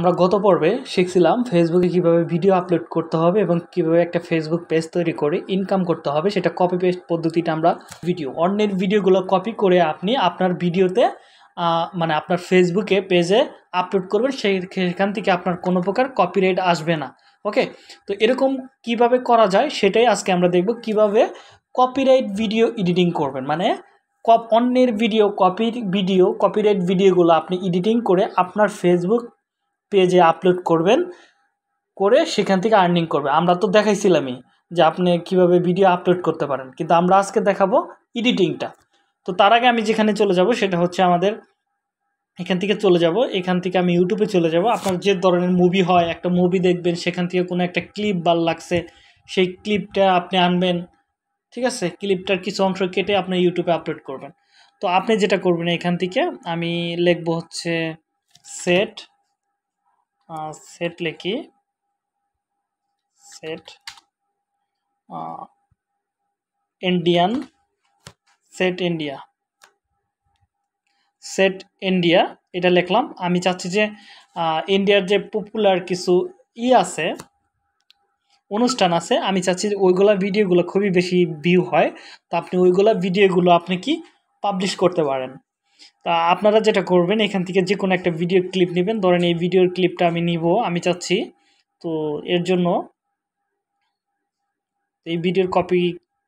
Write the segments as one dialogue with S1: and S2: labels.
S1: আমরা গত পর্বে শিখছিলাম ফেসবুকে কিভাবে ভিডিও আপলোড করতে হবে এবং কিভাবে একটা ফেসবুক পেজ তৈরি করে ইনকাম করতে হবে। সেটা কপি পেস্ট পদ্ধতিটা আমরা অন্যের ভিডিওগুলো কপি করে আপনি আপনার ভিডিওতে মানে আপনার ফেসবুকে পেজে আপলোড করবেন, সেখান থেকে আপনার কোনো প্রকার কপিরাইট আসবে না। ওকে, তো এরকম কিভাবে করা যায় সেটাই আজকে আমরা দেখব। কিভাবে কপিরাইট ভিডিও এডিটিং করবেন, মানে অন্যের কপিরাইট ভিডিওগুলো আপনি এডিটিং করে আপনার ফেসবুক পেজে আপলোড করবেন, করে সেখান থেকে আর্নিং করবে। আমরা তো দেখাইছিলামই যে আপনি কিভাবে ভিডিও আপলোড করতে পারেন, কিন্তু আমরা আজকে দেখাবো এডিটিংটা। তো তার আগে আমি যেখানে চলে যাব সেটা হচ্ছে আমাদের এখান থেকে আমি ইউটিউবে চলে যাব। আপনার যে ধরনের মুভি হয়, একটা মুভি দেখবেন, সেখান থেকে কোনো একটা ক্লিপ ভালো লাগছে, সেই ক্লিপটা আপনি আনবেন। ঠিক আছে, ক্লিপটার কিছু অংশ কেটে আপনি ইউটিউবে আপলোড করবেন। তো আপনি যেটা করবেন, এখান থেকে আমি লিখবো হচ্ছে সেট লিখি, সেট ইন্ডিয়ান, সেট ইন্ডিয়া এটা লিখলাম। আমি চাচ্ছি যে ইন্ডিয়ার যে পপুলার কিছু আছে, অনুষ্ঠান আছে, আমি চাচ্ছি যে ওইগুলা ভিডিওগুলো খুবই বেশি ভিউ হয়। তো আপনি ওইগুলা ভিডিওগুলো আপনি কি পাবলিশ করতে পারেন। তা আপনারা যেটা করবেন, এখান থেকে যে কোনো একটা ভিডিও ক্লিপ নেবেন। ধরেন এই ভিডিওর ক্লিপটা আমি নিব, আমি চাচ্ছি। তো এর জন্য এই ভিডিওর কপি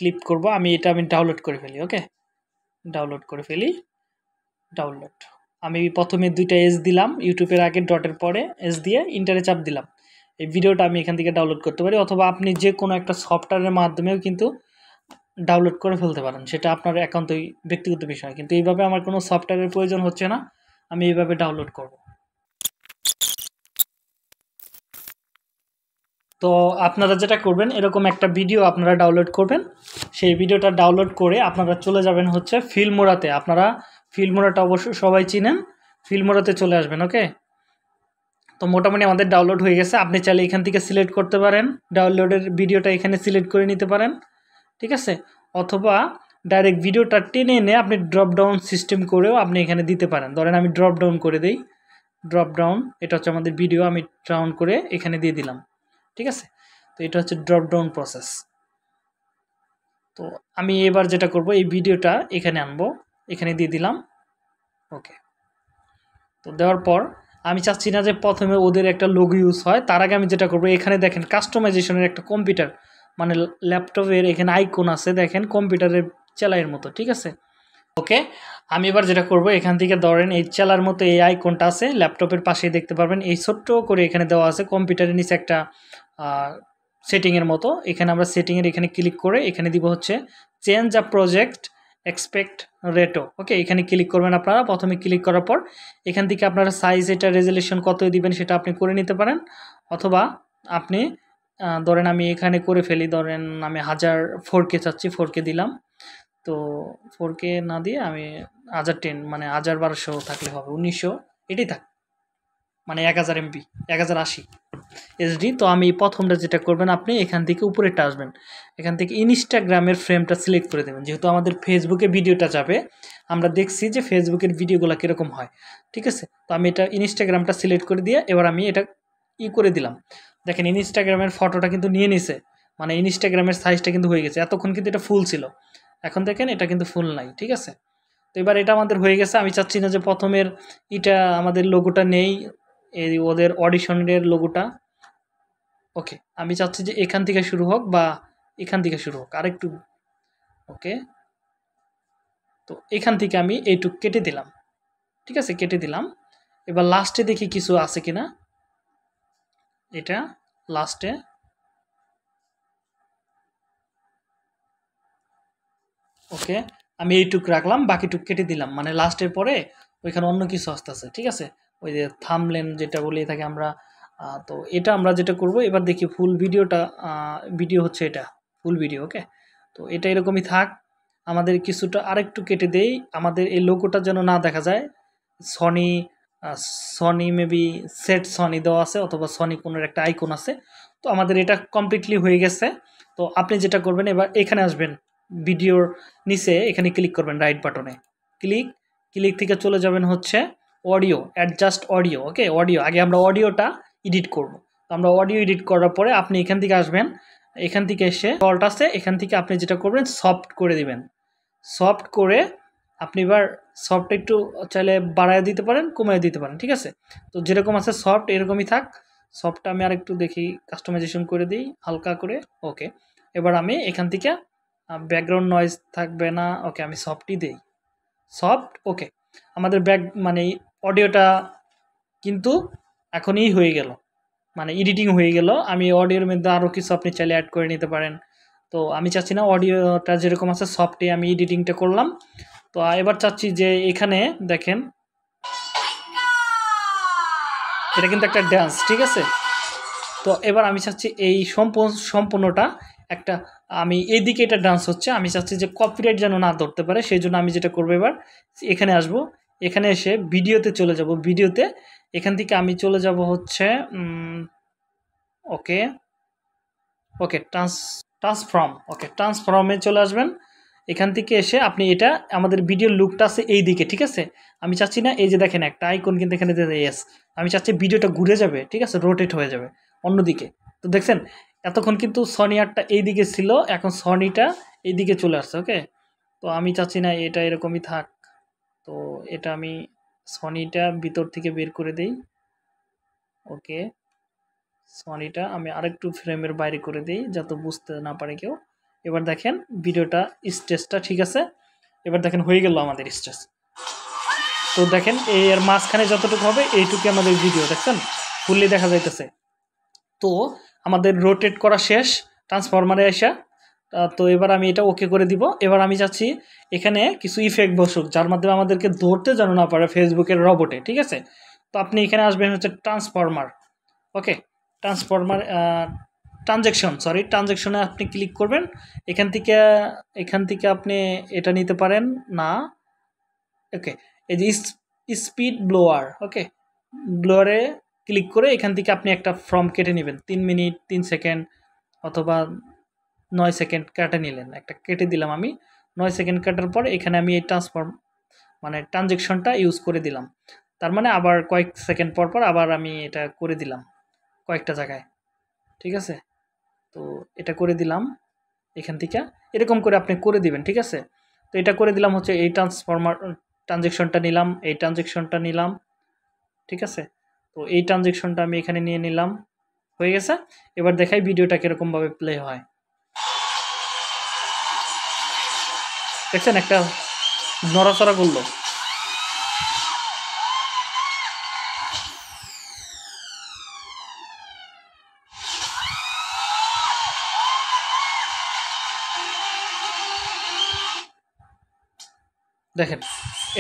S1: ক্লিপ করব আমি, আমি ডাউনলোড করে ফেলি। ওকে, ডাউনলোড আমি প্রথমে দুইটা এস দিলাম, ইউটিউবের আগে ডটের পরে এস দিয়ে ইন্টারে চাপ দিলাম। এই ভিডিওটা আমি এখান থেকে ডাউনলোড করতে পারি, অথবা আপনি যে কোনো একটা সফটওয়্যারের মাধ্যমেও কিন্তু ডাউনলোড করে ফেলতে পারেন, সেটা আপনার একান্তই ব্যক্তিগত বিষয়। কিন্তু এইভাবে আমার কোনো সফটওয়্যারের প্রয়োজন হচ্ছে না, আমি এইভাবে ডাউনলোড করব। তো আপনারা যেটা করবেন, এরকম একটা ভিডিও আপনারা ডাউনলোড করবেন। সেই ভিডিওটা ডাউনলোড করে আপনারা চলে যাবেন হচ্ছে ফিল্মোরাতে। আপনারা ফিল্মোরাটা অবশ্যই সবাই চিনেন, ফিল্মোরাতে চলে আসবেন। ওকে, তো মোটামুটি আমাদের ডাউনলোড হয়ে গেছে। আপনি চাইলে এখান থেকে সিলেক্ট করতে পারেন, ডাউনলোডের ভিডিওটা এখানে সিলেক্ট করে নিতে পারেন। ঠিক আছে, অথবা ডাইরেক্ট ভিডিওটা টেনে এনে আপনি ড্রপ ডাউন সিস্টেম করেও আপনি এখানে দিতে পারেন। ধরেন আমি ড্রপ ডাউন করে দিই, ড্রপ ডাউন, এটা হচ্ছে আমাদের ভিডিও, আমি ডাউন করে এখানে দিয়ে দিলাম। ঠিক আছে, তো এটা হচ্ছে ড্রপ ডাউন প্রসেস। তো আমি এবার যেটা করব, এই ভিডিওটা এখানে আনবো, এখানে দিয়ে দিলাম। ওকে, তো দেওয়ার পর আমি চাচ্ছি না যে প্রথমে ওদের একটা লোগো ইউজ হয়। তার আগে আমি যেটা করব, এখানে দেখেন কাস্টমাইজেশনের একটা কম্পিউটার, মানে ল্যাপটপের এখানে আইকন আছে, দেখেন কম্পিউটারের চেলাইয়ের মতো। ঠিক আছে, ওকে, আমি এবার যেটা করব, এখান থেকে ধরেন এই চেলার মতো এই আইকনটা আছে, ল্যাপটপের পাশেই দেখতে পারবেন, এই ছোট্ট করে এখানে দেওয়া আছে কম্পিউটারের নিচে একটা সেটিংয়ের মতো। এখানে আমরা সেটিংয়ের এখানে ক্লিক করে এখানে দিব হচ্ছে চেঞ্জ আ প্রজেক্ট এক্সপেক্ট রেটো। ওকে, এখানে ক্লিক করবেন আপনারা। প্রথমে ক্লিক করার পর এখান থেকে আপনারা সাইজ, এটা রেজুলেশন কত দিবেন সেটা আপনি করে নিতে পারেন, অথবা আপনি ধরেন আমি এখানে করে ফেলি, ধরেন আমি 1004K চাচ্ছি, 4K দিলাম। তো 4K না দিয়ে আমি 1010 মানে 1200 থাকলে হবে, 1900 এটাই থাক, মানে 1000 MB, 1080 HD। তো আমি প্রথমটা যেটা করবেন, আপনি এখান থেকে উপরেটা আসবেন, এখান থেকে ইনস্টাগ্রামের ফ্রেমটা সিলেক্ট করে দেবেন। যেহেতু আমাদের ফেসবুকে ভিডিওটা যাবে, আমরা দেখছি যে ফেসবুকের ভিডিওগুলো কীরকম হয়। ঠিক আছে, তো আমি এটা ইনস্টাগ্রামটা সিলেক্ট করে দিয়ে এবার আমি এটা করে দিলাম। দেখেন ইনস্টাগ্রামের ফটোটা কিন্তু নিয়ে নিছে, মানে ইনস্টাগ্রামের সাইজটা কিন্তু হয়ে গেছে। এতক্ষণ কিন্তু এটা ফুল ছিল, এখন দেখেন এটা কিন্তু ফুল নাই। ঠিক আছে, তো এবার এটা আমাদের হয়ে গেছে। আমি চাচ্ছি না যে প্রথমের এটা আমাদের লোগোটা নেই, এই ওদের অডিশনের লোগোটা। ওকে, আমি চাচ্ছি যে এখান থেকে শুরু হোক বা এখান থেকে শুরু হোক আরেকটু। ওকে, তো এখান থেকে আমি এইটুকু কেটে দিলাম। ঠিক আছে, কেটে দিলাম। এবার লাস্টে দেখি কিছু আছে কিনা, এটা লাস্টে। ওকে, আমি এইটুকু রাখলাম, বাকিটুকু কেটে দিলাম, মানে লাস্টের পরে ওইখানে অন্য কিছু আসতেছে। ঠিক আছে, ওই যে থাম্বনেল যেটা বলে থাকি আমরা। তো এটা আমরা যেটা করব, এবার দেখি ফুল ভিডিওটা, ভিডিও হচ্ছে এটা ফুল ভিডিও। ওকে, তো এটা এরকমই থাক। আমাদের কিছুটা আরেকটু কেটে দেই, আমাদের এই লোগোটা যেন না দেখা যায়। Sony, Sony maybe set Sony দেওয়া আছে, অথবা সনি কোনো একটা আইকন আছে। তো আমাদের এটা কমপ্লিটলি হয়ে গেছে। তো আপনি যেটা করবেন, এবার এখানে আসবেন, ভিডিওর নিচে এখানে ক্লিক করবেন, রাইট বাটনে ক্লিক থেকে চলে যাবেন হচ্ছে অডিও, অ্যাডজাস্ট অডিও। ওকে, অডিও, আগে আমরা অডিওটা এডিট করব। তো আমরা অডিও এডিট করার পরে আপনি এখান থেকে আসবেন, এখান থেকে এসে অল্ট আছে, এখান থেকে আপনি যেটা করবেন সফট করে দিবেন। সফট করে আপনি এবার সফট একটু চাইলে বাড়ায় দিতে পারেন, কমিয়ে দিতে পারেন, ঠিক আছে। তো যেরকম আছে সফট এরকমই থাক। সফটটা আমি আরেকটু দেখি কাস্টমাইজেশন করে দিই হালকা করে। ওকে, এবার আমি এখান থেকে ব্যাকগ্রাউন্ড নয়েজ থাকবে না। ওকে, আমি সফটই দিই, সফট। ওকে, আমাদের মানে অডিওটা কিন্তু এখনই হয়ে গেল, মানে এডিটিং হয়ে গেল। আমি অডিওর মধ্যে আরও কিছু আপনি চাইলে অ্যাড করে নিতে পারেন। তো আমি চাচ্ছি না, অডিওটা যেরকম আছে সফটে আমি এডিটিংটা করলাম। তো এবার চাচ্ছি যে এখানে দেখেন এটা কিন্তু একটা ডান্স, ঠিক আছে। তো এবার আমি চাচ্ছি এই সম্পূর্ণটা একটা, আমি এইদিকে এটা ডান্স হচ্ছে, আমি চাচ্ছি যে কপিরাইট যেন না ধরতে পারে, সেই জন্য আমি যেটা করবো এবার এখানে আসব, এখানে এসে ভিডিওতে চলে যাব। ভিডিওতে এখান থেকে আমি চলে যাব হচ্ছে ওকে ওকে ট্রান্সফর্ম। ওকে, ট্রান্সফর্মে চলে আসবেন। এখান থেকে এসে আপনি এটা আমাদের ভিডিওর লুকটা আছে এই দিকে, ঠিক আছে। আমি চাচ্ছি না, এই যে দেখেন একটা আইকন কিন্তু এখানে ইয়েস, আমি চাচ্ছি ভিডিওটা ঘুরে যাবে, ঠিক আছে, রোটেট হয়ে যাবে অন্যদিকে। তো দেখছেন এতক্ষণ কিন্তু সনি আরটা এই দিকে ছিল, এখন সনিটা এই দিকে চলে আসছে। ওকে, তো আমি চাচ্ছি না এটা এরকমই থাক। তো এটা আমি সনিটা ভিতর থেকে বের করে দেই। ওকে, সনিটা আমি আরেকটু ফ্রেমের বাইরে করে দিই যাতে বুঝতে না পারে কেউ। এবার দেখেন ভিডিওটা স্টেজটা ঠিক আছে। এবার দেখেন হয়ে গেল আমাদের স্টেজ। তো দেখেন এর মাঝখানে যতটুকু হবে এইটুকু আমাদের ভিডিও, দেখছেন ফুললি দেখা যাইতেছে। তো আমাদের রোটেট করা শেষ ট্রান্সফরমারে আসা। তো এবার আমি এটা ওকে করে দিব। এবার আমি চাচ্ছি এখানে কিছু ইফেক্ট বসুক, যার মাধ্যমে আমাদেরকে ধরতে যেন না পারে ফেসবুকের রোবটে, ঠিক আছে। তো আপনি এখানে আসবেন হচ্ছে ট্রান্সফরমার। ওকে, ট্রান্সফরমার ট্রানজ্যাকশনে আপনি ক্লিক করবেন। এখান থেকে আপনি এটা নিতে পারেন না। ওকে, এই যে স্পিড ব্লোয়ার, ওকে, ব্লোয়ারে ক্লিক করে এখান থেকে আপনি একটা ফর্ম কেটে নেবেন 3 মিনিট 3 সেকেন্ড অথবা 9 সেকেন্ড কেটে নিলেন, একটা কেটে দিলাম আমি। 9 সেকেন্ড কাটার পর এখানে আমি এই ট্রানজ্যাকশনটা ইউজ করে দিলাম। তার মানে আবার কয়েক সেকেন্ড পর পর আবার আমি এটা করে দিলাম কয়েকটা জায়গায়, ঠিক আছে। তো এটা করে দিলাম এখান থেকে, এরকম করে আপনি করে দিবেন, ঠিক আছে। তো এটা করে দিলাম হচ্ছে এই ট্রানজ্যাকশনটা নিলাম, এই ট্রানজ্যাকশনটা নিলাম, ঠিক আছে। তো এই ট্রানজ্যাকশনটা আমি এখানে নিয়ে নিলাম, হয়ে গেছে। এবার দেখাই ভিডিওটা কীরকমভাবে প্লে হয়। দেখছেন একটা নড়াচড়া করলো। দেখেন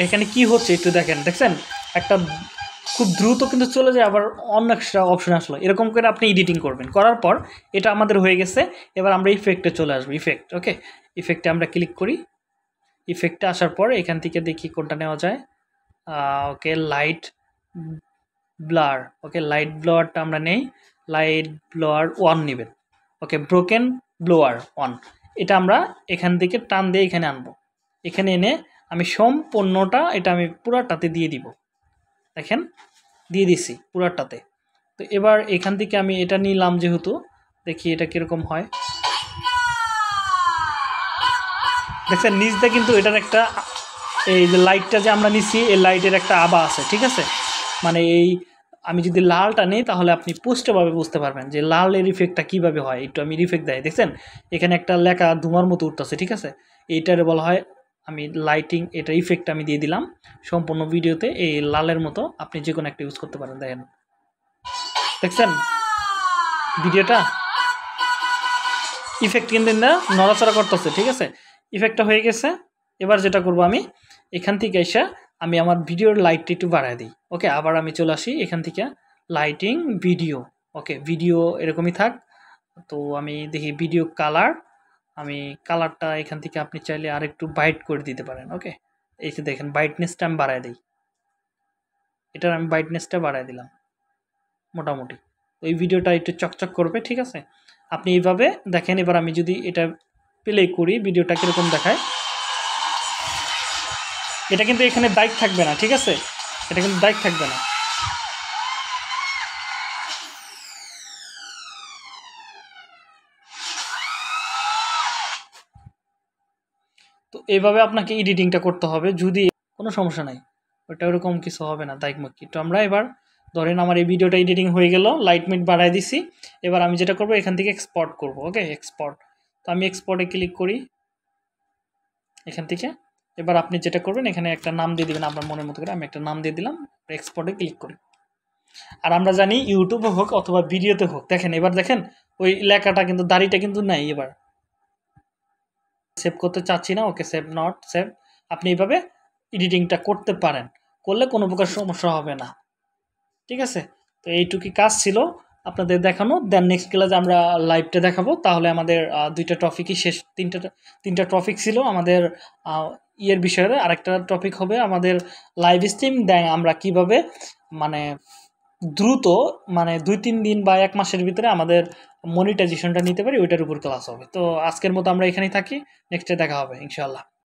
S1: এখানে কি হচ্ছে একটু দেখেন, দেখছেন একটা খুব দ্রুত কিন্তু চলে যায়, আবার অন্য একটা অপশন আসলো। এরকম করে আপনি এডিটিং করবেন, করার পর এটা আমাদের হয়ে গেছে। এবার আমরা ইফেক্টে চলে আসবো, ইফেক্ট। ওকে, ইফেক্টে আমরা ক্লিক করি। ইফেক্টে আসার পর এখান থেকে দেখি কোনটা নেওয়া যায়। ওকে, লাইট ব্লার। ওকে, লাইট ব্লোয়ারটা আমরা নেই, লাইট ব্লোয়ার 1 নেবেন। ওকে, ব্রোকেন ব্লোয়ার 1, এটা আমরা এখান থেকে টান দিয়ে এখানে আনবো। এখানে এনে আমি সম্পূর্ণটা এটা আমি পুরাটাতে দিয়ে দিব, দেখেন দিয়ে দিছি পুরাটাতে। তো এবার এখান থেকে আমি এটা নিলাম, যেহেতু দেখি এটা কীরকম হয়। দেখছেন নিচ দিয়ে কিন্তু এটার একটা, এই যে লাইটটা যে আমরা নিচ্ছি এই লাইটের একটা আভা আছে, ঠিক আছে। মানে এই আমি যদি লালটা নিই তাহলে আপনি স্পষ্টভাবে বুঝতে পারবেন যে লালের ইফেক্টটা কীভাবে হয়। একটু আমি ইফেক্ট দেয়, দেখছেন এখানে একটা লেখা ধোঁয়ার মতো উঠতেছে, ঠিক আছে। এইটারে বলা হয় আমি লাইটিং, এটা ইফেক্ট আমি দিয়ে দিলাম সম্পূর্ণ ভিডিওতে। এই লালের মতো আপনি যে কোনো একটা ইউজ করতে পারেন। দেখেন দেখছেন ভিডিওটা ইফেক্ট কিন্তু নড়াচড়া করতেছে, ঠিক আছে। ইফেক্টটা হয়ে গেছে। এবার যেটা করব আমি এখান থেকে এসে আমি আমার ভিডিওর লাইটটা একটু বাড়ায় দিই। ওকে, আবার আমি চলে আসি এখান থেকে লাইটিং ভিডিও। ওকে, ভিডিও এরকমই থাক। তো আমি দেখি ভিডিও কালার, আমি কালারটা এখান থেকে আপনি চাইলে আর একটু ব্রাইট করে দিতে পারেন। ওকে, এই যে দেখেন ব্রাইটনেসটা আমি বাড়ায় দিই, এটার আমি ব্রাইটনেসটা বাড়ায় দিলাম মোটামুটি। ওই ভিডিওটা একটু চকচক করবে, ঠিক আছে। আপনি এইভাবে দেখেন। এবার আমি যদি এটা প্লে করি ভিডিওটা কীরকম দেখায়, এটা কিন্তু এখানে বাইক থাকবে না, ঠিক আছে। এটা কিন্তু দায়িত্ব থাকবে না। তো এইভাবে আপনাকে এডিটিংটা করতে হবে, যদি কোনো সমস্যা নাই, ওটা ওরকম কিছু হবে না দায়িত্বমুক্তি। তো আমরা এবার ধরেন আমার এই ভিডিওটা এডিটিং হয়ে গেল, লাইট মিট বাড়ায় দিছি। এবার আমি যেটা করব এখান থেকে এক্সপোর্ট করব। ওকে, এক্সপোর্ট। তো আমি এক্সপোর্টে ক্লিক করি এখান থেকে। এবার আপনি যেটা করবেন এখানে একটা নাম দিয়ে দিবেন আপনার মনের মতো করে। আমি একটা নাম দিয়ে দিলাম, এক্সপোর্টে ক্লিক করি। আর আমরা জানি ইউটিউবে হোক অথবা ভিডিওতে হোক, দেখেন এবার দেখেন ওই লেখাটা কিন্তু দাড়িটা কিন্তু নাই। এবার সেভ করতে চাচ্ছি না, ওকে সেভ নট সেভ। আপনি এইভাবে এডিটিংটা করতে পারেন, করলে কোনো প্রকার সমস্যা হবে না। ঠিক আছে, তো এইটুকুই কাজ ছিল আপনাদের দেখানো। দেন নেক্সট ক্লাসে আমরা লাইভটা দেখাবো। তাহলে আমাদের দুইটা টপিকই শেষ, তিনটা টপিক ছিল আমাদের ইয়ের বিষয়ে। আরেকটা টপিক হবে আমাদের লাইভ স্ট্রিম। দেন আমরা কিভাবে মানে দ্রুত মানে 2-3 দিন বা 1 মাসের ভিতরে আমাদের মনিটাইজেশনটা নিতে পারি, ওইটার উপর ক্লাস হবে। তো আজকের মতো আমরা এখানেই থাকি, নেক্সটে দেখা হবে ইনশাআল্লাহ।